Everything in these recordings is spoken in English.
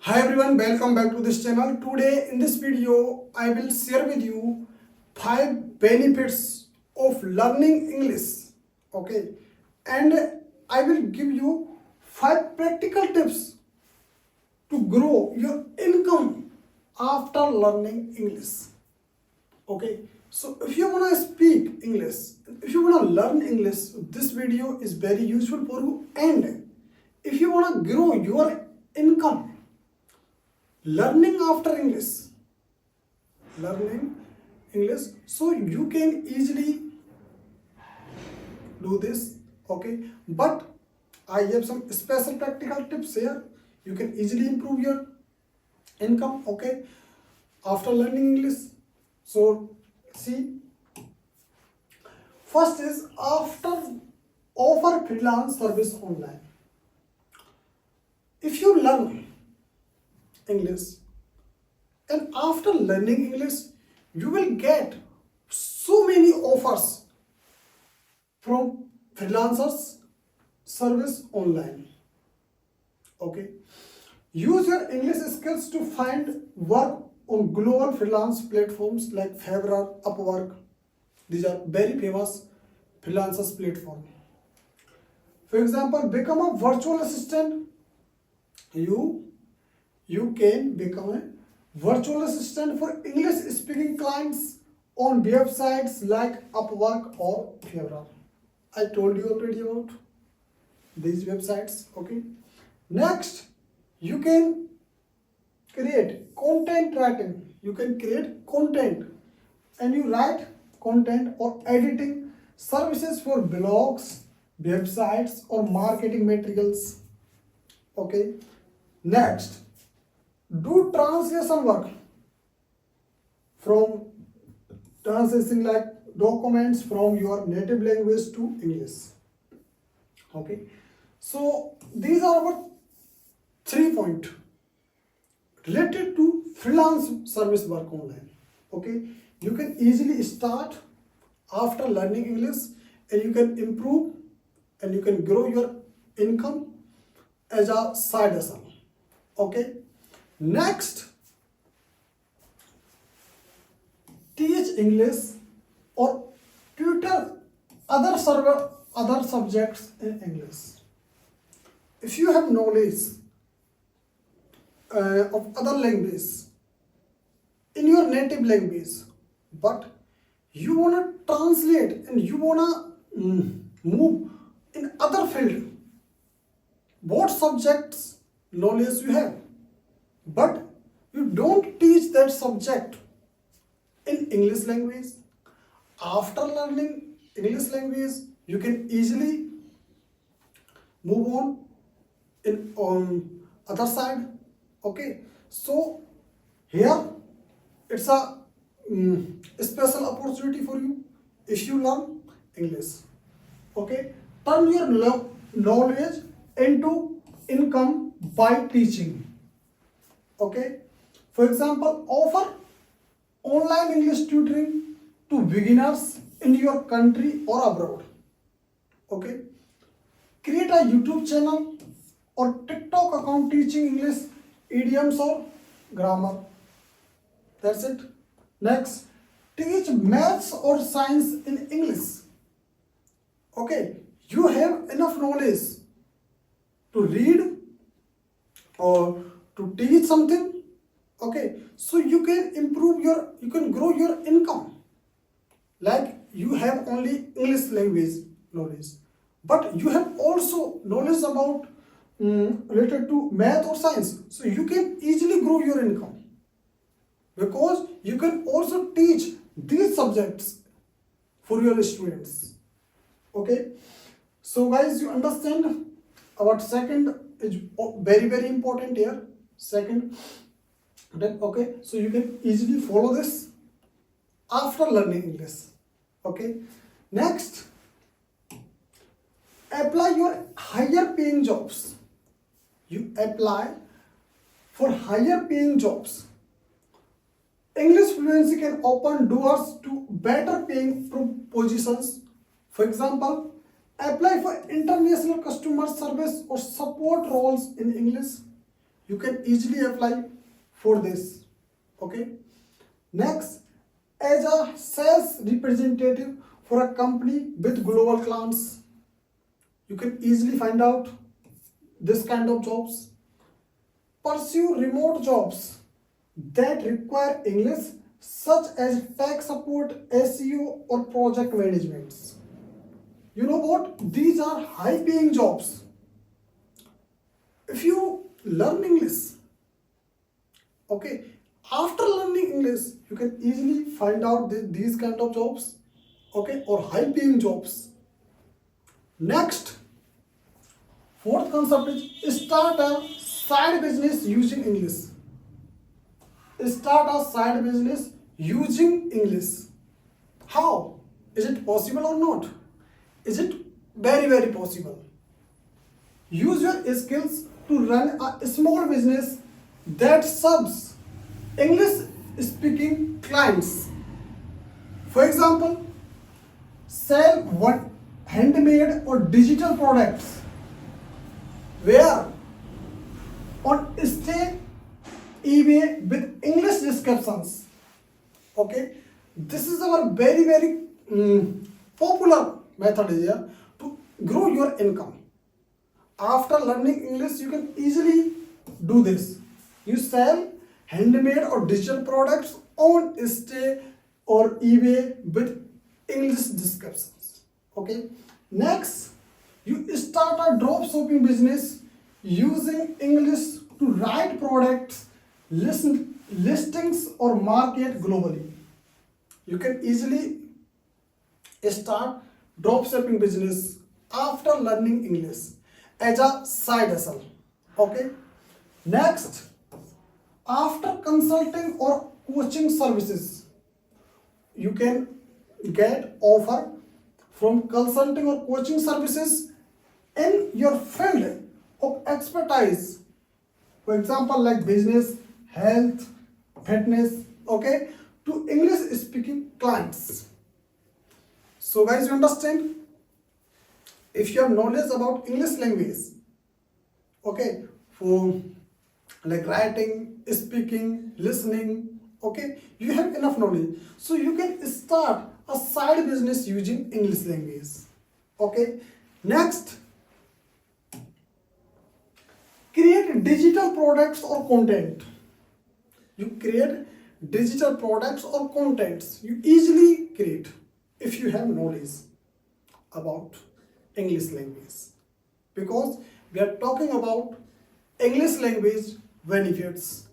Hi everyone, welcome back to this channel. Today in this video, I will share with you 5 benefits of learning English. Okay, and I will give you 5 practical tips to grow your income after learning English. Okay, so if you want to speak English, if you want to learn English, this video is very useful for you. And if you want to grow your income, learning English, so you can easily do this. Okay, but I have some special practical tips here. You can easily improve your income, okay, after learning English. So see, first is after offer freelance service online. If you learn English, and after learning English, you will get so many offers from freelancers service online. Okay, use your English skills to find work on global freelance platforms like Fiverr, Upwork. These are very famous freelancers platform. For example, become a virtual assistant. You can become a virtual assistant for English speaking clients on websites like Upwork or Fiverr. I told you already about these websites. Okay, next, you can create content writing. You can create content, and you write content or editing services for blogs, websites, or marketing materials. Okay, next, do translation work from translating like documents from your native language to English. Okay, so these are our 3 points related to freelance service work online. Okay, you can easily start after learning English, and you can improve and you can grow your income as a side hustle. Okay, next, teach English or tutor other subjects in English. If you have knowledge of other language in your native language, but you wanna translate and you wanna move in other field, what subjects knowledge you have, but you don't teach that subject in English language. After learning English language, you can easily move on in other side. Okay, so here it's a special opportunity for you if you learn English. Okay, turn your knowledge into income by teaching. Okay, for example, offer online English tutoring to beginners in your country or abroad. Okay, create a YouTube channel or TikTok account teaching English idioms or grammar. That's it. Next, teach maths or science in English. Okay, you have enough knowledge to read or to teach something. Okay, so you can grow your income. Like, you have only English language knowledge, but you have also knowledge about related to math or science, so you can easily grow your income because you can also teach these subjects for your students. Okay, so guys, you understand our second is very important here. Second, okay, so you can easily follow this after learning English. Okay, next, apply your higher paying jobs. You apply for higher paying jobs. English fluency can open doors to better paying positions. For example, apply for international customer service or support roles in English. you can easily apply for this. Okay. Next, as a sales representative for a company with global clients, you can easily find out this kind of jobs. Pursue remote jobs that require English, such as tech support, SEO, or project management. You know what? These are high paying jobs. If you learn English, okay, after learning English, you can easily find out these kind of jobs, okay, or high paying jobs. Next, fourth concept is start a side business using English. Start a side business using English. How? Is it possible or not? Is it very, very possible? Use your skills to run a small business that serves English speaking clients. For example, sell one handmade or digital products where on stay eBay with English descriptions. Okay, this is our very, very popular method here to grow your income. After learning English, you can easily do this. You sell handmade or digital products on stay or eBay with English descriptions. Okay. Next, you start a drop shipping business using English to write products, listings, or market globally. You can easily start drop shipping business after learning English as a side hustle. Okay. Next, after consulting or coaching services, you can get offer from consulting or coaching services in your field of expertise. For example, like business, health, fitness, okay, to English speaking clients. So guys, you understand? If you have knowledge about English language, okay, for like writing, speaking, listening, okay, you have enough knowledge. So you can start a side business using English language. Okay. Next, create digital products or content. You create digital products or contents. You easily create if you have knowledge about English language, because we are talking about English language benefits.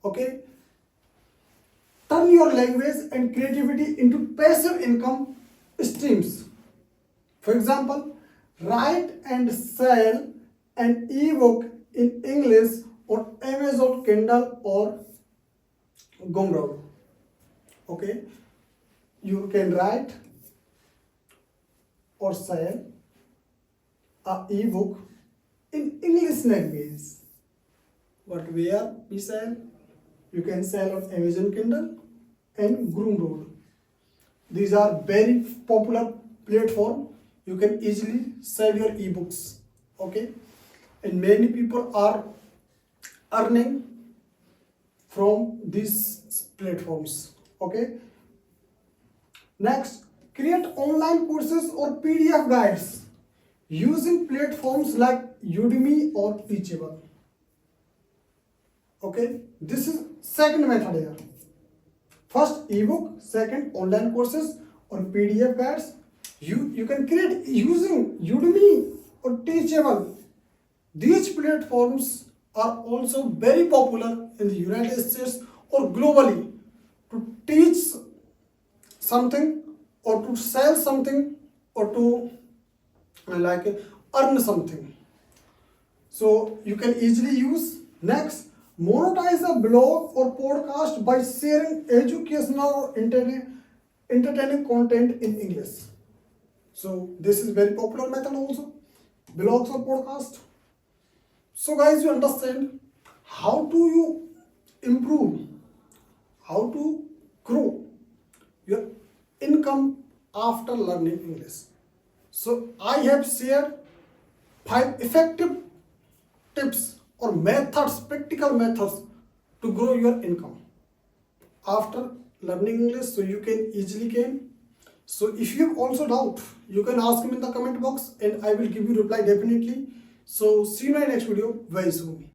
Okay. Turn your language and creativity into passive income streams. For example, write and sell an ebook in English on Amazon Kindle or Gumroad. Okay, you can write or sell a ebook in English language. But where we sell? You can sell on Amazon Kindle and Gumroad. These are very popular platform. You can easily sell your ebooks. Okay, and many people are earning from these platforms. Okay. Next, create online courses or PDF guides using platforms like Udemy or Teachable. Okay, this is second method here. First ebook, second online courses or PDF guides. You can create using Udemy or Teachable. These platforms are also very popular in the United States or globally to teach something or to sell something or to like earn something. So you can easily use. Next, monetize a blog or podcast by sharing educational or entertaining content in English. So this is very popular method also, blogs or podcast. So guys, you understand how do you improve, how to grow your income after learning English. So I have shared 5 effective tips or methods, practical methods to grow your income after learning English, so you can easily gain. So if you have also doubt, you can ask me in the comment box and I will give you reply definitely. So see you in my next video very soon.